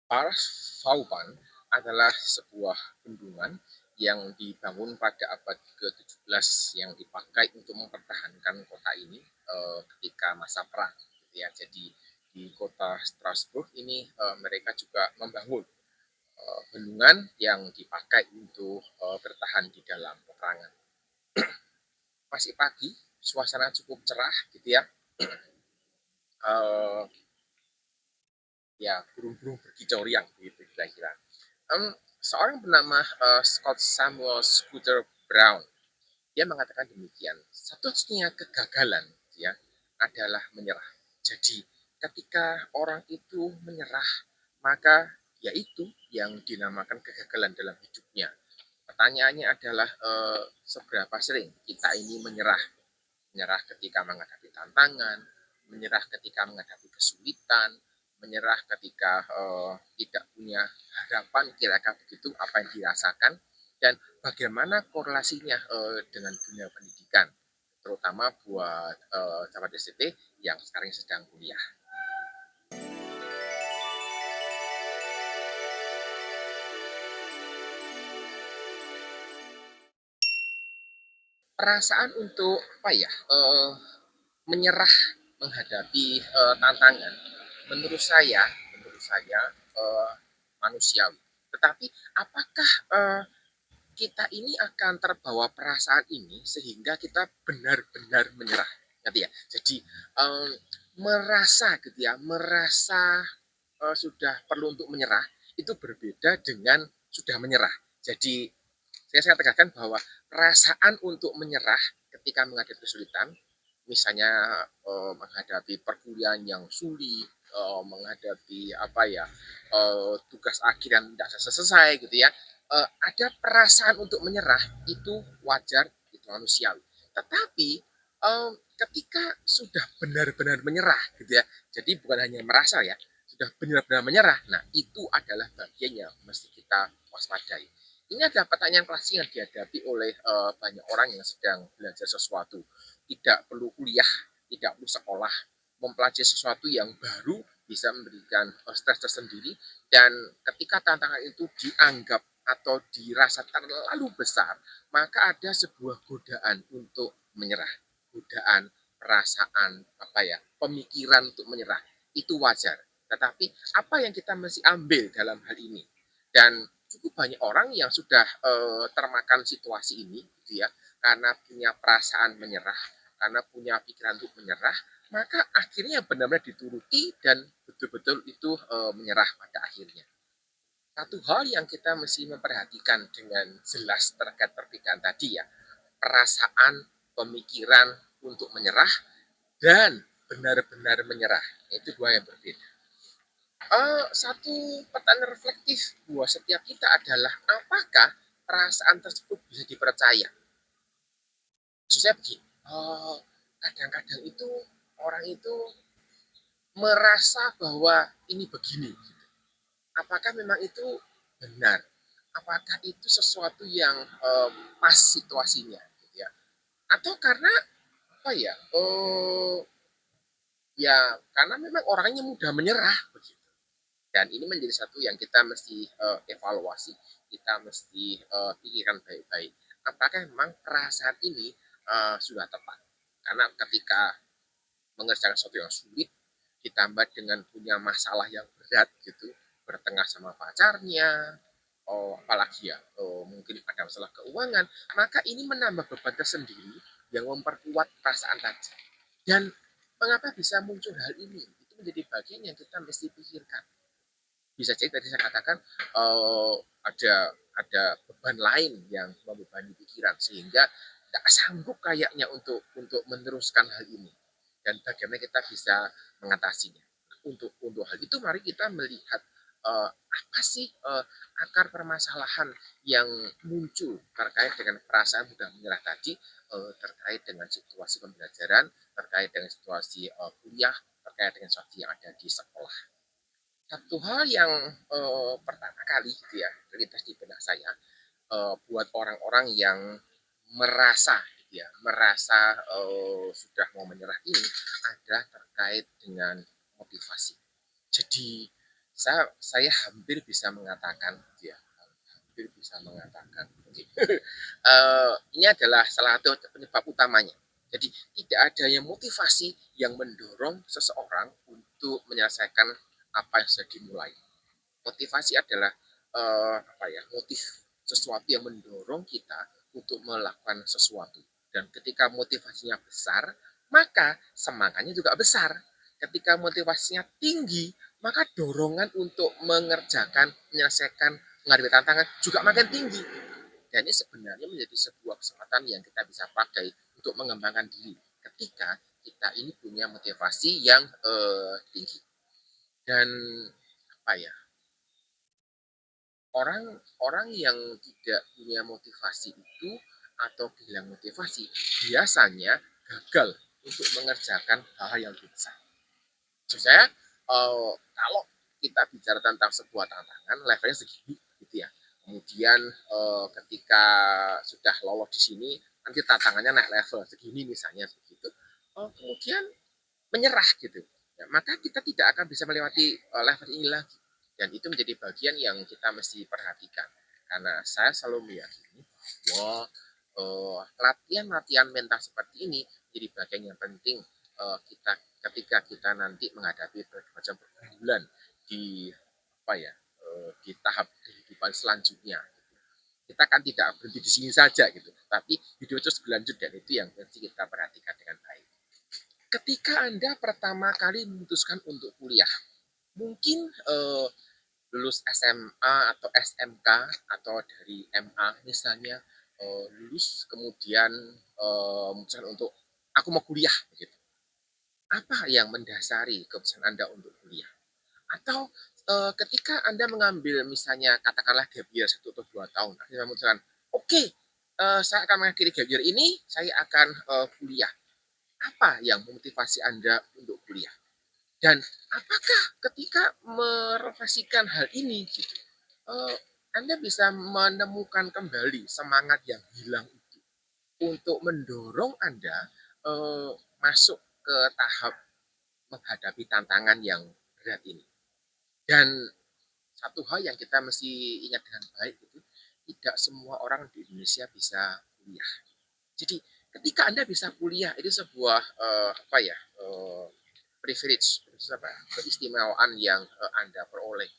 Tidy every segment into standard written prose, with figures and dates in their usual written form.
Pars Vauban adalah sebuah bendungan yang dibangun pada abad ke-17 yang dipakai untuk mempertahankan kota ini ketika masa perang gitu ya. Jadi di kota Strasbourg ini mereka juga membangun bendungan yang dipakai untuk bertahan di dalam peperangan. Masih pagi, suasana cukup cerah gitu ya. Uh, ya burung-burung berkicau riang gitu kira-kira. Seorang bernama Scott Samuel Scooter Brown, dia mengatakan demikian, satu-satunya kegagalan ya adalah menyerah. Jadi ketika orang itu menyerah, maka yaitu yang dinamakan kegagalan dalam hidupnya. Pertanyaannya adalah seberapa sering kita ini menyerah. Menyerah ketika menghadapi tantangan, menyerah ketika menghadapi kesulitan, menyerah ketika tidak punya harapan kira-kira begitu apa yang dirasakan, dan bagaimana korelasinya dengan dunia pendidikan, terutama buat sahabat DCT yang sekarang sedang kuliah. Perasaan untuk apa ya, menyerah menghadapi tantangan, menurut saya, eh, manusiawi. Tetapi apakah kita ini akan terbawa perasaan ini sehingga kita benar-benar menyerah, ngerti ya? Jadi um, merasa gitu ya, merasa sudah perlu untuk menyerah itu berbeda dengan sudah menyerah. Jadi saya tegaskan bahwa perasaan untuk menyerah ketika menghadapi kesulitan, misalnya menghadapi perkuliahan yang sulit, menghadapi apa ya, tugas akhir yang tidak selesai gitu ya, ada perasaan untuk menyerah itu wajar, itu manusiawi. Tetapi ketika sudah benar-benar menyerah gitu ya, jadi bukan hanya merasa ya, sudah benar-benar menyerah, nah itu adalah bagian yang mesti kita waspadai. Ini adalah pertanyaan klasik yang dihadapi oleh banyak orang yang sedang belajar sesuatu. Tidak perlu kuliah, tidak perlu sekolah, mempelajari sesuatu yang baru bisa memberikan stres tersendiri, dan ketika tantangan itu dianggap atau dirasa terlalu besar, maka ada sebuah godaan untuk menyerah. Godaan, perasaan, apa ya, pemikiran untuk menyerah. Itu wajar. Tetapi apa yang kita mesti ambil dalam hal ini? Dan cukup banyak orang yang sudah termakan situasi ini gitu ya, karena punya perasaan menyerah, karena punya pikiran untuk menyerah, maka akhirnya benar-benar dituruti dan betul-betul itu menyerah pada akhirnya. Satu hal yang kita mesti memperhatikan dengan jelas terkait perbedaan tadi ya, perasaan, pemikiran untuk menyerah dan benar-benar menyerah, itu dua yang berbeda. Satu pertanyaan reflektif buat setiap kita adalah apakah perasaan tersebut bisa dipercaya? Maksud saya begini, kadang-kadang itu orang itu merasa bahwa ini begini. Apakah memang itu benar? Apakah itu sesuatu yang pas situasinya? Gitu ya? Atau karena apa ya? Ya karena memang orangnya mudah menyerah begitu. Dan ini menjadi satu yang kita mesti evaluasi, kita mesti pikirkan baik-baik. Apakah memang perasaan ini sudah tepat? Karena ketika mengerjakan sesuatu yang sulit, ditambah dengan punya masalah yang berat gitu, bertengah sama pacarnya, apalagi ya, mungkin ada masalah keuangan, maka ini menambah beban tersendiri yang memperkuat perasaan tadi. Dan mengapa bisa muncul hal ini? Itu menjadi bagian yang kita mesti pikirkan. Bisa jadi tadi saya katakan ada beban lain yang membebani pikiran sehingga tidak sanggup kayaknya untuk meneruskan hal ini, dan bagaimana kita bisa mengatasinya. Untuk hal itu mari kita melihat apa sih akar permasalahan yang muncul terkait dengan perasaan mudah menyerah tadi, terkait dengan situasi pembelajaran, terkait dengan situasi kuliah, terkait dengan situasi yang ada di sekolah. Satu hal yang pertama kali gitu ya terlintas di benak saya, buat orang-orang yang merasa gitu ya, merasa sudah mau menyerah ini adalah terkait dengan motivasi. Jadi Saya hampir bisa mengatakan gitu ya, hampir bisa mengatakan, oke, ini adalah salah satu penyebab utamanya. Jadi tidak ada yang motivasi yang mendorong seseorang untuk menyelesaikan apa yang sudah dimulai. Motivasi adalah apa ya, motif sesuatu yang mendorong kita untuk melakukan sesuatu. Dan ketika motivasinya besar, maka semangatnya juga besar. Ketika motivasinya tinggi, maka dorongan untuk mengerjakan, menyelesaikan, menghadapi tantangan juga makin tinggi. Dan ini sebenarnya menjadi sebuah kesempatan yang kita bisa pakai untuk mengembangkan diri ketika kita ini punya motivasi yang tinggi. Dan apa ya, orang yang tidak punya motivasi itu atau kehilangan motivasi biasanya gagal untuk mengerjakan hal-hal yang lebih besar. Maksud saya, kalau kita bicara tentang sebuah tantangan levelnya segini gitu ya. Kemudian ketika sudah lolos di sini, nanti tantangannya naik level segini misalnya begitu. Kemudian menyerah gitu. Ya, maka kita tidak akan bisa melewati level ini lagi. Dan itu menjadi bagian yang kita mesti perhatikan. Karena saya selalu meyakini bahwa latihan-latihan mental seperti ini jadi bagian yang penting kita ketika kita nanti menghadapi berbagai macam pergumulan di apa ya di tahap kehidupan selanjutnya. Kita kan tidak berhenti di sini saja gitu, tapi hidup terus berlanjut dan itu yang mesti kita perhatikan dengan baik. Ketika Anda pertama kali memutuskan untuk kuliah, mungkin lulus SMA atau SMK atau dari MA misalnya, lulus kemudian memutuskan untuk aku mau kuliah gitu. Apa yang mendasari keputusan Anda untuk kuliah? Atau ketika Anda mengambil misalnya katakanlah gap year 1 atau 2 tahun, akhirnya memutuskan, oke, saya akan mengakhiri gap year ini, saya akan kuliah. Apa yang memotivasi Anda untuk kuliah? Dan apakah ketika merefleksikan hal ini gitu, eee, Anda bisa menemukan kembali semangat yang hilang itu untuk mendorong Anda, masuk ke tahap menghadapi tantangan yang berat ini. Dan satu hal yang kita mesti ingat dengan baik itu, tidak semua orang di Indonesia bisa kuliah. Jadi ketika Anda bisa kuliah itu sebuah apa ya privilege, apa, keistimewaan yang Anda peroleh.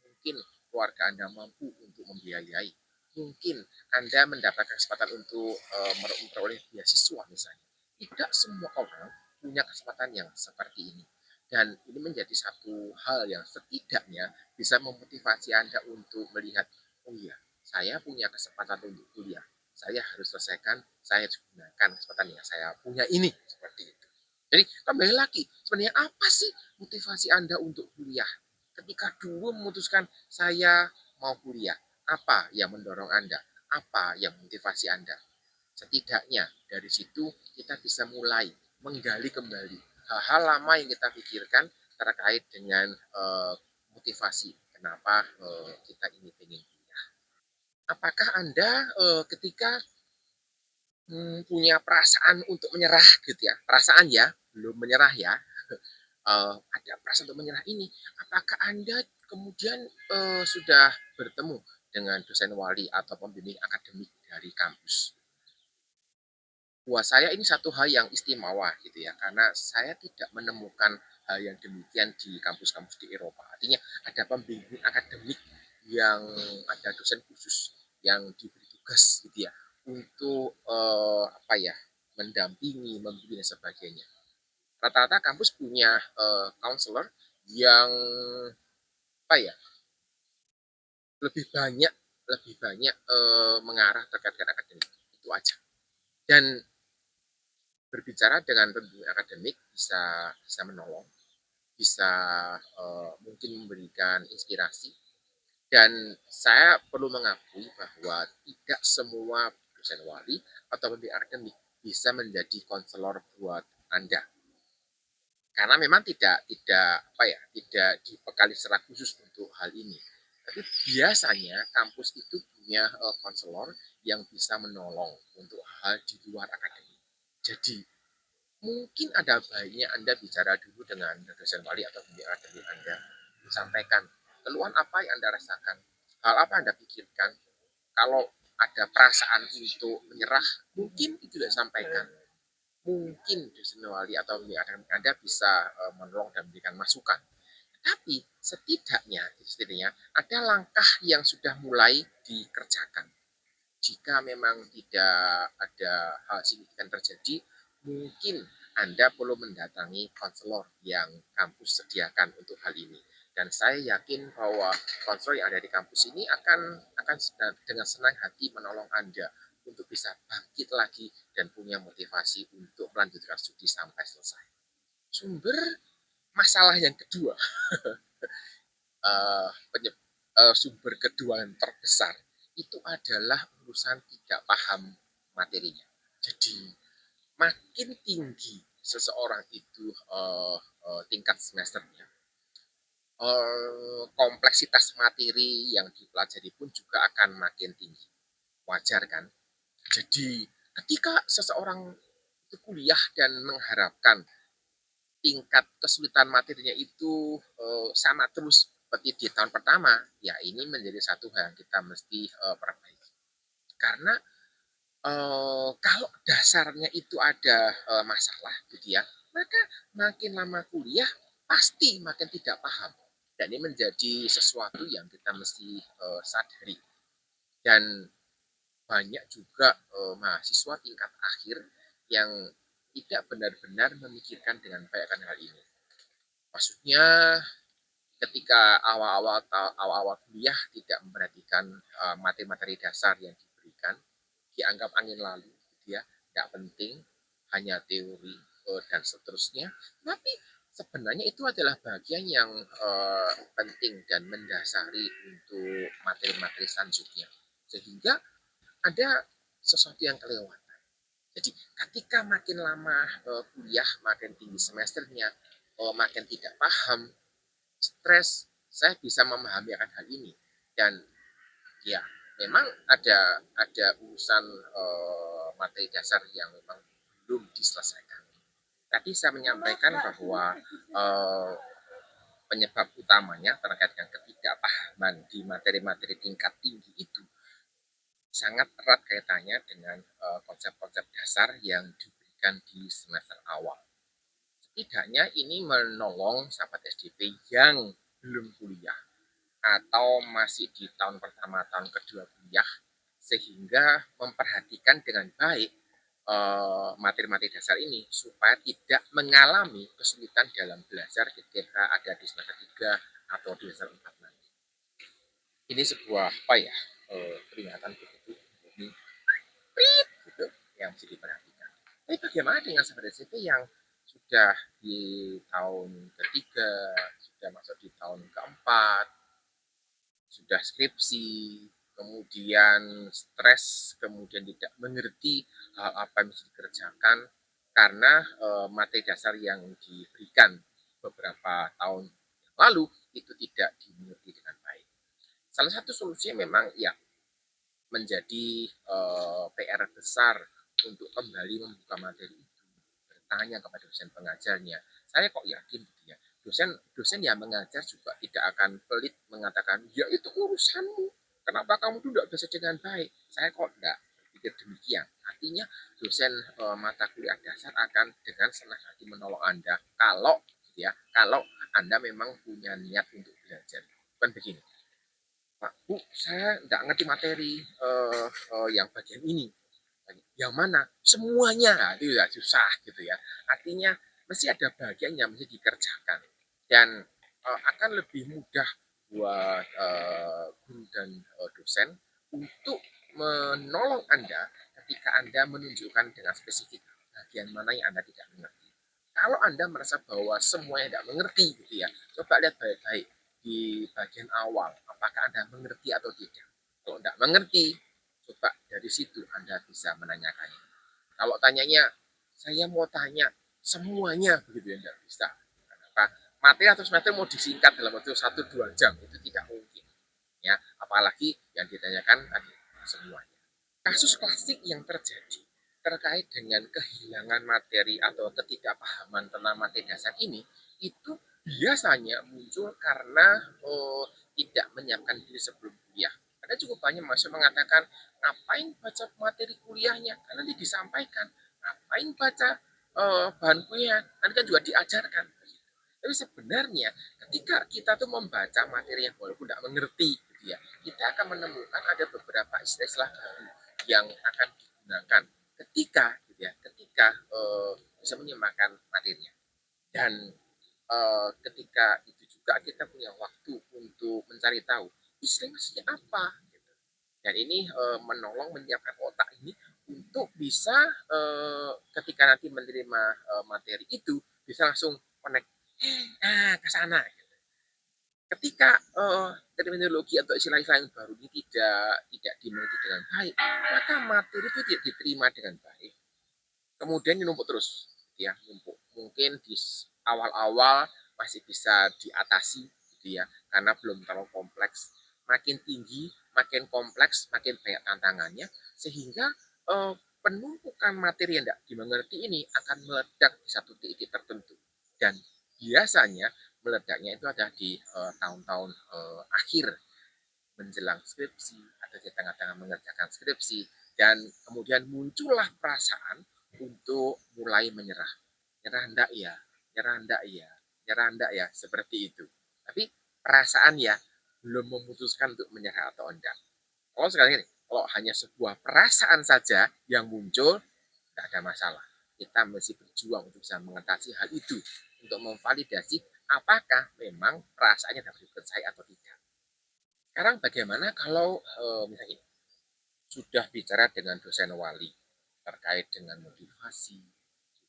Mungkin keluarga Anda mampu untuk membiayai. Mungkin Anda mendapatkan kesempatan untuk memperoleh beasiswa misalnya. Tidak semua orang punya kesempatan yang seperti ini. Dan ini menjadi satu hal yang setidaknya bisa memotivasi Anda untuk melihat, oh iya, saya punya kesempatan untuk kuliah. Saya harus selesaikan, saya harus gunakan kesempatan yang saya punya ini. Seperti itu. Jadi kembali lagi, sebenarnya apa sih motivasi Anda untuk kuliah? Ketika dulu memutuskan saya mau kuliah, apa yang mendorong Anda? Apa yang motivasi Anda? Setidaknya dari situ kita bisa mulai menggali kembali hal-hal lama yang kita pikirkan terkait dengan motivasi kenapa kita ini ingin kuliah. Apakah Anda ketika punya perasaan untuk menyerah gitu ya, perasaan ya, belum menyerah ya, ada perasaan untuk menyerah ini, apakah Anda kemudian, sudah bertemu dengan dosen wali atau pembimbing akademik dari kampus? Buat saya ini satu hal yang istimewa gitu ya, karena saya tidak menemukan hal yang demikian di kampus-kampus di Eropa. Artinya ada pembimbing akademik yang ada dosen khusus yang diberi tugas gitu ya, untuk, apa ya, mendampingi, membimbing dan sebagainya. Rata-rata kampus punya, counselor yang, apa ya, lebih banyak mengarah terkait dengan akademik, itu aja. Dan berbicara dengan pembimbing akademik bisa bisa menolong, bisa mungkin memberikan inspirasi. Dan saya perlu mengakui bahwa tidak semua dosen wali atau pembimbing akademik bisa menjadi konselor buat Anda. Karena memang tidak apa ya, tidak dibekali secara khusus untuk hal ini. Tapi biasanya kampus itu punya konselor yang bisa menolong untuk hal di luar akademik. Jadi mungkin ada baiknya Anda bicara dulu dengan dosen wali atau pembimbing akademik Anda, sampaikan keluhan apa yang Anda rasakan, hal apa Anda pikirkan. Kalau ada perasaan untuk menyerah, mungkin itu tidak sampaikan. Mungkin dosen wali atau Anda bisa menolong dan memberikan masukan. Tapi setidaknya ada langkah yang sudah mulai dikerjakan. Jika memang tidak ada hal signifikan terjadi, mungkin Anda perlu mendatangi konselor yang kampus sediakan untuk hal ini. Dan saya yakin bahwa konselor yang ada di kampus ini akan dengan senang hati menolong Anda untuk bisa bangkit lagi dan punya motivasi untuk melanjutkan studi sampai selesai. Sumber masalah yang kedua, uh, sumber kedua yang terbesar itu adalah urusan tidak paham materinya. Jadi makin tinggi seseorang itu tingkat semesternya, kompleksitas materi yang dipelajari pun juga akan makin tinggi. Wajar kan? Jadi ketika seseorang itu kuliah dan mengharapkan tingkat kesulitan materinya itu sama terus seperti di tahun pertama, ya ini menjadi satu hal yang kita mesti perbaiki. Karena kalau dasarnya itu ada masalah, gitu ya, maka makin lama kuliah pasti makin tidak paham. Dan ini menjadi sesuatu yang kita mesti sadari. Dan banyak juga mahasiswa tingkat akhir yang tidak benar-benar memikirkan dengan baik akan hal ini. Maksudnya ketika awal-awal kuliah tidak memperhatikan materi-materi dasar yang diberikan, dianggap angin lalu, gitu ya, tidak penting, hanya teori dan seterusnya. Tapi sebenarnya itu adalah bagian yang penting dan mendasari untuk materi-materi selanjutnya. Sehingga ada sesuatu yang kelewatan. Jadi ketika makin lama kuliah, makin tinggi semesternya, makin tidak paham, stres, saya bisa memahami akan hal ini. Dan ya, memang ada urusan materi dasar yang memang belum diselesaikan. Tadi saya menyampaikan bahwa penyebab utamanya terkait dengan ketidakpahaman di materi-materi tingkat tinggi itu sangat erat kaitannya dengan konsep-konsep dasar yang diberikan di semester awal. Setidaknya ini menolong sahabat SDP yang belum kuliah atau masih di tahun pertama, tahun kedua kuliah, sehingga memperhatikan dengan baik materi-materi dasar ini supaya tidak mengalami kesulitan dalam belajar ketika ada di semester 3 atau di semester 4 nanti. Ini sebuah apa ya, peringatan begitu gitu yang mesti diperhatikan. Tapi bagaimana dengan sahabat SMP yang sudah di tahun ketiga, sudah masuk di tahun keempat, sudah skripsi, kemudian stres, kemudian tidak mengerti hal apa yang mesti dikerjakan karena materi dasar yang diberikan beberapa tahun yang lalu itu tidak dimengerti dengan baik. Salah satu solusinya memang ya menjadi PR besar untuk kembali membuka materi itu, bertanya kepada dosen pengajarnya. Saya kok yakin gitu ya, dosen yang mengajar juga tidak akan pelit mengatakan, ya itu urusanmu, kenapa kamu tuh tidak bisa dengan baik. Saya kok tidak berpikir demikian. Artinya dosen mata kuliah dasar akan dengan senang hati menolong Anda kalau Anda memang punya niat untuk belajar. Bukan begini, Pak, Bu, saya nggak ngerti materi yang bagian ini. Yang mana? Semuanya. Nah, itu ya susah gitu ya. Artinya mesti ada bagian yang mesti dikerjakan. Dan akan lebih mudah buat guru dan dosen untuk menolong Anda ketika Anda menunjukkan dengan spesifik bagian mana yang Anda tidak mengerti. Kalau Anda merasa bahwa semuanya tidak mengerti gitu ya, coba lihat baik-baik di bagian awal, apakah Anda mengerti atau tidak. Kalau tidak mengerti, coba dari situ Anda bisa menanyakannya. Kalau tanyanya, saya mau tanya semuanya, begitu ya, tidak bisa. Kenapa? Materi atau semester mau disingkat dalam waktu 1-2 jam, itu tidak mungkin. Ya, apalagi yang ditanyakan tadi semuanya. Kasus klasik yang terjadi terkait dengan kehilangan materi atau ketidakpahaman tentang materi dasar ini, itu biasanya muncul karena tidak menyiapkan diri sebelum kuliah. Karena cukup banyak mahasiswa mengatakan, ngapain baca materi kuliahnya, kan nanti disampaikan. Ngapain baca bahan kuliah, nanti kan juga diajarkan. Tapi sebenarnya ketika kita tuh membaca materi yang walaupun tidak mengerti, gitu ya, kita akan menemukan ada beberapa istilah-istilah baru yang akan digunakan ketika, gitu ya, ketika bisa menyimakkan materinya. Dan ketika itu juga kita punya waktu untuk mencari tahu istilah maksudnya apa. Gitu. Dan ini menolong menyiapkan otak ini untuk bisa ketika nanti menerima materi itu bisa langsung connect ke sana. Gitu. Ketika terminologi atau istilah-istilah yang baru ini tidak dimengerti dengan baik, maka materi itu tidak diterima dengan baik. Kemudian numpuk terus, gitu ya, numpuk. Mungkin di awal-awal masih bisa diatasi, gitu ya, karena belum terlalu kompleks. Makin tinggi, makin kompleks, makin banyak tantangannya, sehingga penumpukan materi yang tidak dimengerti ini akan meledak di satu titik tertentu. Dan biasanya meledaknya itu ada di tahun-tahun akhir menjelang skripsi atau di tengah-tengah mengerjakan skripsi, dan kemudian muncullah perasaan untuk mulai menyerah. Nyerah ndak ya, nyerah ndak ya, nyerah ndak ya, seperti itu. Tapi perasaan ya belum memutuskan untuk menyerah atau enggak. Kalau sekarang ini, kalau hanya sebuah perasaan saja yang muncul, tidak ada masalah. Kita mesti berjuang untuk bisa mengatasi hal itu, untuk memvalidasi apakah memang perasaannya dapat dipercaya atau tidak. Sekarang bagaimana kalau misalnya sudah bicara dengan dosen wali terkait dengan motivasi,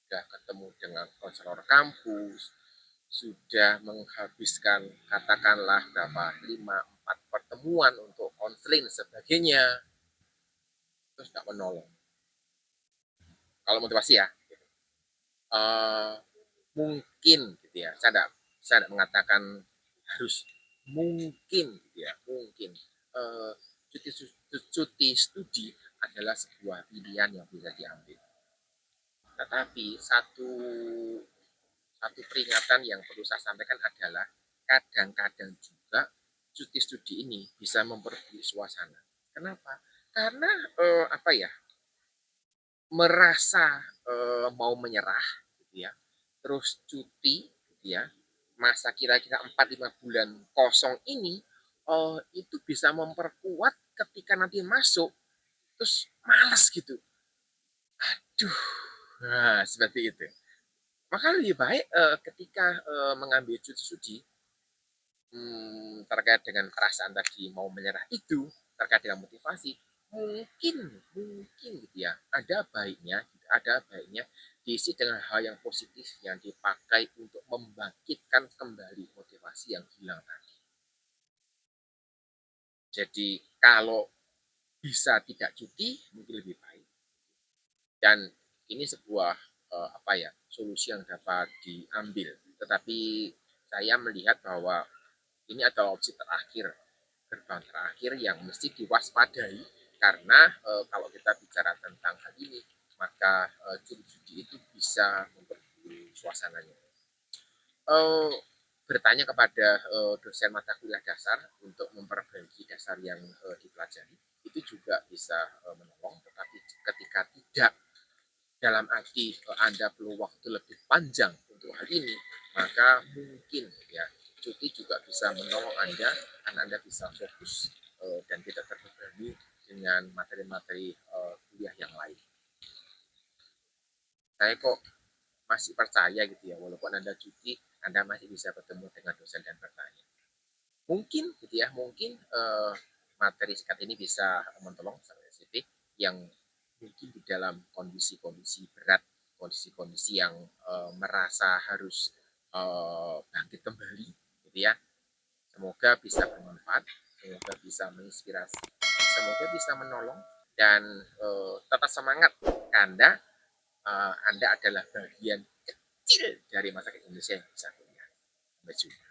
sudah ketemu dengan konselor kampus, sudah menghabiskan katakanlah berapa 5-4 pertemuan untuk konseling dan sebagainya, terus tidak menolong. Kalau motivasi ya, gitu. Uh, mungkin gitu ya, saya tidak mengatakan harus, mungkin gitu ya, mungkin uh, cuti studi adalah sebuah pilihan yang bisa diambil. Tetapi satu satu peringatan yang perlu saya sampaikan adalah kadang-kadang juga cuti studi ini bisa memperburuk suasana. Kenapa? Karena apa ya? Merasa mau menyerah, gitu ya. Terus cuti, gitu ya. Masa kira-kira 4-5 bulan kosong ini itu bisa memperkuat ketika nanti masuk terus malas gitu. Aduh, nah seperti itu. Maka lebih baik ketika mengambil cuti studi terkait dengan perasaan tadi mau menyerah itu, terkait dengan motivasi, mungkin mungkin gitu ya, ada baiknya diisi dengan hal yang positif yang dipakai untuk membangkitkan kembali motivasi yang hilang tadi. Jadi kalau bisa tidak cuti mungkin lebih baik. Dan ini sebuah apa ya, solusi yang dapat diambil. Tetapi saya melihat bahwa ini adalah opsi terakhir, gerbang terakhir yang mesti diwaspadai, karena kalau kita bicara tentang hal ini, maka judi-judi itu bisa memperburuk suasananya. Bertanya kepada dosen mata kuliah dasar untuk memperbaiki dasar yang dipelajari, itu juga bisa menolong. Tetapi ketika tidak, dalam arti Anda perlu waktu lebih panjang untuk hal ini, maka mungkin ya cuti juga bisa menolong Anda, karena Anda bisa fokus dan tidak terbebani dengan materi-materi kuliah yang lain. Saya kok masih percaya gitu ya, walaupun Anda cuti, Anda masih bisa bertemu dengan dosen dan bertanya. Mungkin gitu ya, mungkin materi singkat ini bisa menolong sampai titik yang mungkin di dalam kondisi-kondisi berat, kondisi-kondisi yang merasa harus bangkit kembali, gitu ya. Semoga bisa bermanfaat, semoga bisa menginspirasi, semoga bisa menolong, dan tetap semangat karena Anda adalah bagian kecil dari masyarakat Indonesia yang bisa kuliah. Sampai jumpa.